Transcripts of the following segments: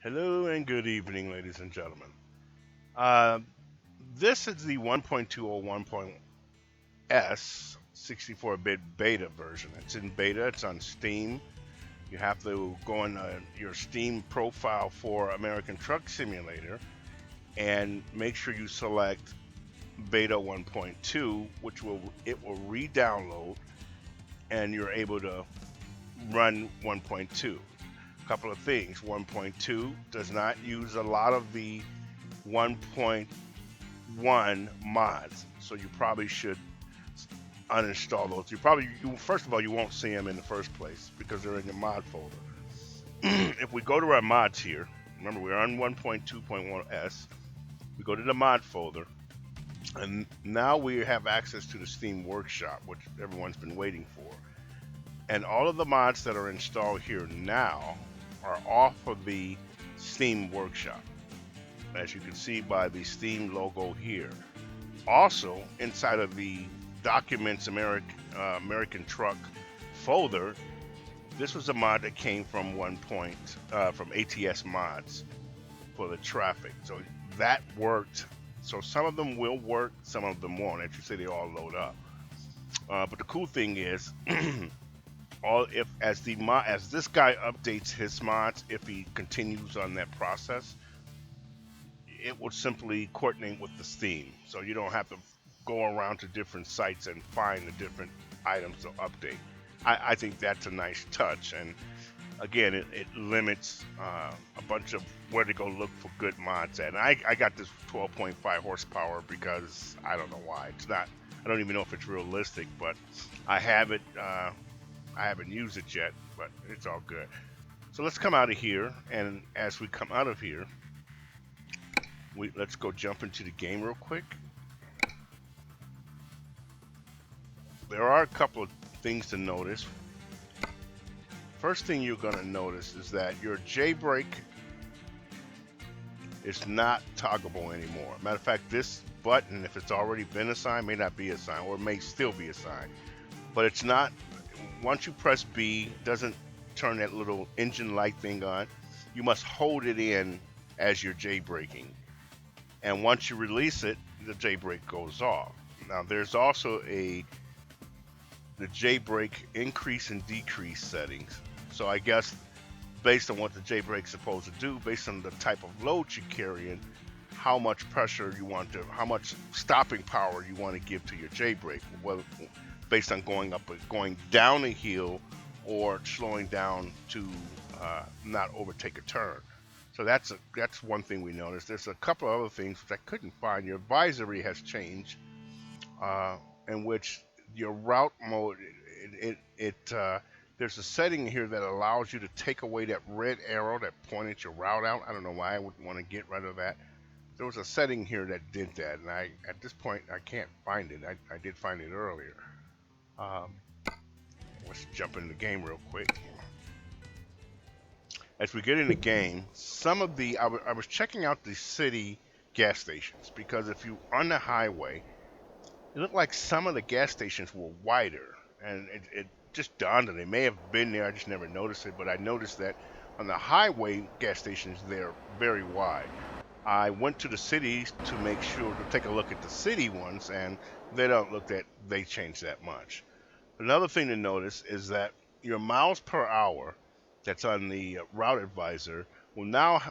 Hello and good evening, ladies and gentlemen. Uh, this is the 1.201.s 64-bit beta version. It's in beta. It's on Steam. You have to go on your Steam profile for American Truck Simulator and make sure you select beta 1.2, which will re-download, and you're able to run 1.2. Couple of things. 1.2 does not use a lot of the 1.1 mods, so you probably should uninstall those. First of all, you won't see them in the first place because they're in your mod folder. If we go to our mods here, remember we're on 1.2.1s. We go to the mod folder, and now we have access to the Steam Workshop, which everyone's been waiting for. And all of the mods that are installed here now are off of the Steam Workshop, as you can see by the Steam logo here. Also, inside of the Documents American Truck folder, this was a mod that came from from ATS Mods for the traffic. So that worked. So some of them will work, some of them won't. As you say, they all load up. But the cool thing is, as this guy updates his mods, if he continues on that process, it will simply coordinate with the Steam, so you don't have to go around to different sites and find the different items to update. I think that's a nice touch, and again, it limits a bunch of where to go look for good mods at. And I got this 12.5 horsepower because I don't know why. It's not. I don't even know if it's realistic, but I have it. I haven't used it yet, but it's all good. So let's come out of here, and as we come out of here, let's go jump into the game real quick. There are a couple of things to notice. First thing you're going to notice is that your JakeBrake is not toggleable anymore. Matter of fact, this button, if it's already been assigned, may not be assigned, or may still be assigned. But it's not. Once you press B, it doesn't turn that little engine light thing on. You must hold it in as you're JakeBraking. And once you release it, the JakeBrake goes off. Now there's also the JakeBrake increase and decrease settings. So I guess based on what the JakeBrake's supposed to do, based on the type of load you're carrying, how much pressure you want to, how much stopping power you want to give to your JakeBrake, whether based on going down a hill or slowing down to not overtake a turn. So that's one thing we noticed. There's a couple of other things which I couldn't find. Your advisory has changed, in which your route mode, there's a setting here that allows you to take away that red arrow that pointed your route out. I don't know why I would want to get rid of that. There was a setting here that did that, and at this point I can't find it. I did find it earlier. Let's jump into the game real quick. As we get in the game, I was checking out the city gas stations, because if you on the highway, it looked like some of the gas stations were wider, and it just dawned on me. They may have been there, I just never noticed it, but I noticed that on the highway gas stations, they're very wide. I went to the cities to make sure to take a look at the city ones, and they don't look that they changed that much. Another thing to notice is that your miles per hour that's on the route advisor will now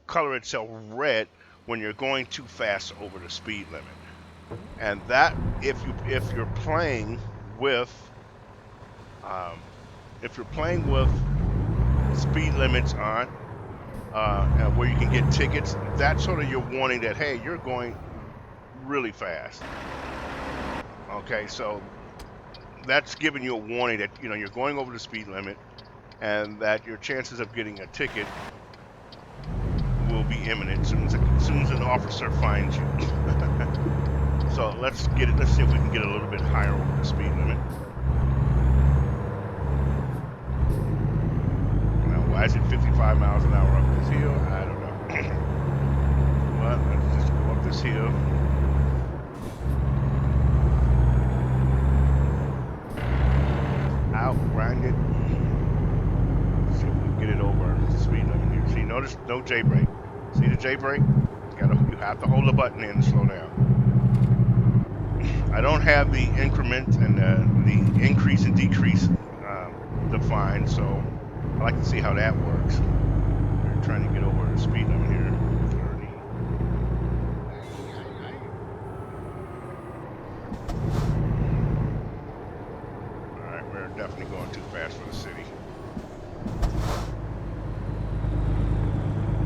color itself red when you're going too fast over the speed limit. And that if you're playing with speed limits on, where you can get tickets, that's sort of your warning that, hey, you're going really fast. Okay, so that's giving you a warning that you're going over the speed limit, and that your chances of getting a ticket will be imminent as soon as an officer finds you. So let's see if we can get a little bit higher over the speed limit. Now, why is it 55 miles an hour up this hill? I don't know. Well, let's just go up this hill. Out, grind it. See if we can get it over the speed limit here. See, notice no JakeBrake. See the JakeBrake? You have to hold the button in to slow down. I don't have the increment and the increase and decrease defined, so I like to see how that works. We're trying to get over the speed limit here, 30. All right, we're definitely going too fast for the city.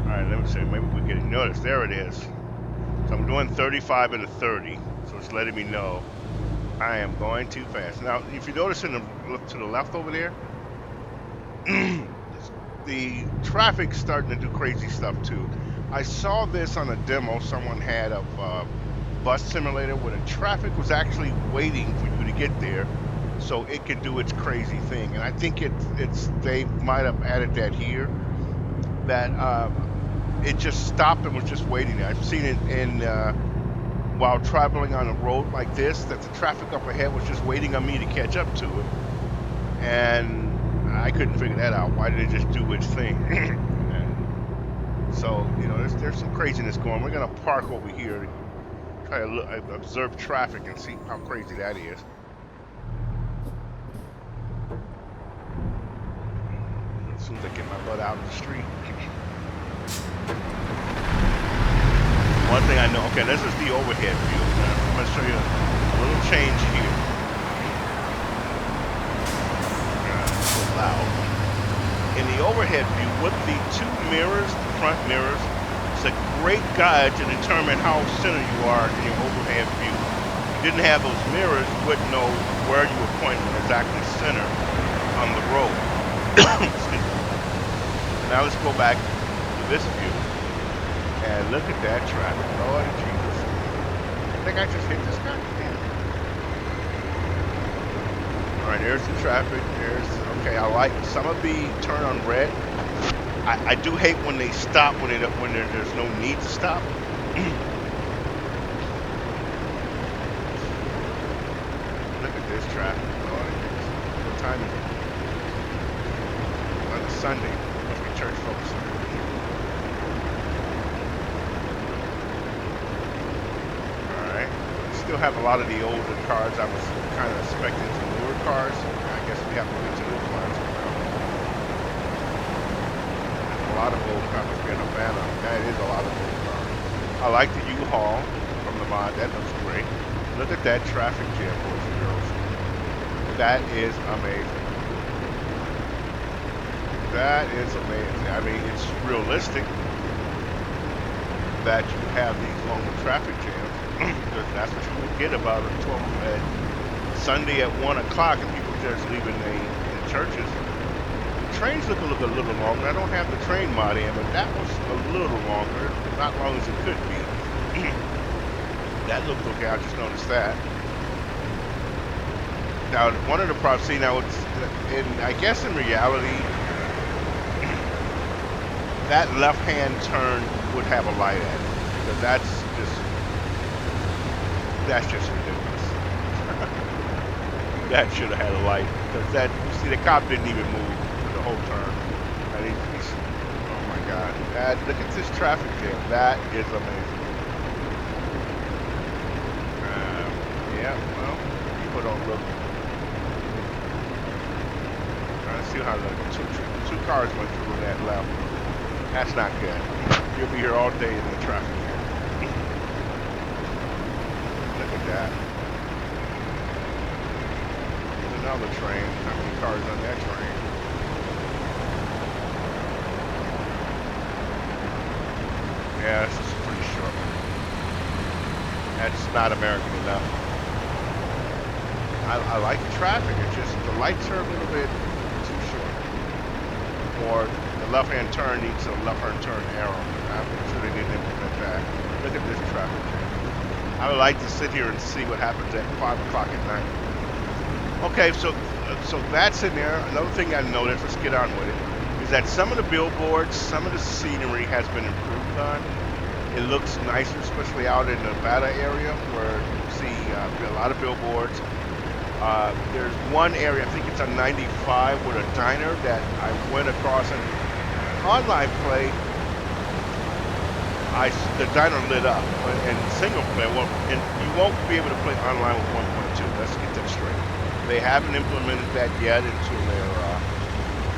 All right, let me see. Maybe we get notice. There it is. So I'm doing 35 and a 30, so it's letting me know I am going too fast. Now, if you notice to the left over there, the traffic's starting to do crazy stuff too. I saw this on a demo someone had of bus simulator where the traffic was actually waiting for you to get there so it could do its crazy thing. And I think it's they might have added that here, that it just stopped and was just waiting. I've seen it in while traveling on a road like this, that the traffic up ahead was just waiting on me to catch up to it, and I couldn't figure that out. Why did it just do its thing? And so, you know, there's some craziness going. We're gonna park over here to try to observe traffic and see how crazy that is. As soon as I get my butt out of the street. One thing I know, okay, this is the overhead view. I'm going to show you a little change here. So loud. In the overhead view, with the two mirrors, the front mirrors, it's a great guide to determine how center you are in your overhead view. If you didn't have those mirrors, you wouldn't know where you were pointing exactly center on the road. Excuse me. Now let's go back to this view. And look at that traffic. Lord Jesus. I think I just hit this guy. Alright, there's the traffic. Okay, I like some of the turn on red. I do hate when they stop when there's no need to stop. Look at this traffic. Lord Jesus. What time is it? On a Sunday. Must be church folks. Still have a lot of the older cars. I was kind of expecting some newer cars. I guess we have to get to those ones. A lot of old cars. Being a fan of that is a lot of old cars. I like the U-Haul from the mod. That looks great. Look at that traffic jam, boys and girls. That is amazing. That is amazing. I mean, it's realistic that you have these longer traffic jams. Because that's what you would get about a 12 Sunday at 1 o'clock, and people just leaving the churches. The trains look a little longer. I don't have the train mod in, but that was a little longer, not long as it could be. That looked okay. I just noticed that. Now, one of the problems, see, now it's, I guess in reality, that left-hand turn would have a light at it, because that's just ridiculous. That should have had a light, because that, you see, the cop didn't even move for the whole turn. Oh my God! Look at this traffic jam. That is amazing. Yeah, well, people don't look. Trying to see how two cars went through that left. That's not good. You'll be here all day in the traffic jam. That. There's another train. How many cars on that train? Yeah, this is pretty short. That's not American enough. I like the traffic. It's just the lights are a little bit too short. Or the left-hand turn needs a left-hand turn arrow. I'm sure they didn't implement that. Look at this traffic jam. I would like to sit here and see what happens at 5 o'clock at night. Okay, so that's in there. Another thing I noticed, let's get on with it, is that some of the billboards, some of the scenery has been improved on. It looks nicer, especially out in the Nevada area where you see a lot of billboards. There's one area, I think it's on 95, with a diner that I went across an online play. the diner lit up. And single player, well, and you won't be able to play online with 1.2. Let's get that straight. They haven't implemented that yet into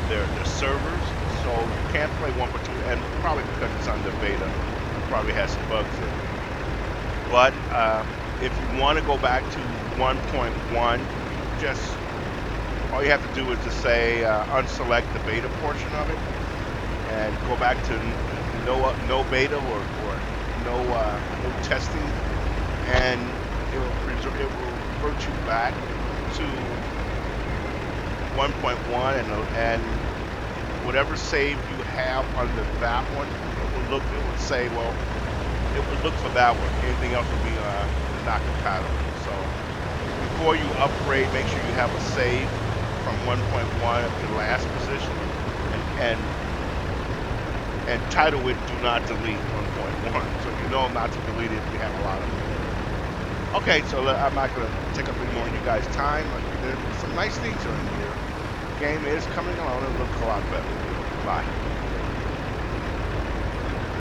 their servers, so you can't play 1.2, and probably because it's under beta, it probably has some bugs in it. But if you want to go back to 1.1, just all you have to do is to say unselect the beta portion of it and go back to no beta or no testing, and it will revert you back to 1.1, and whatever save you have under that one, it would say, well, it would look for that one. Anything else would be not compatible. So before you upgrade, make sure you have a save from 1.1 to the last position, and title it "Do Not Delete 1.1," so you know not to delete it if you have a lot of them. Okay, so I'm not going to take up any more of you guys' time. There's some nice things in here. The game is coming along. It looks a lot better. Bye.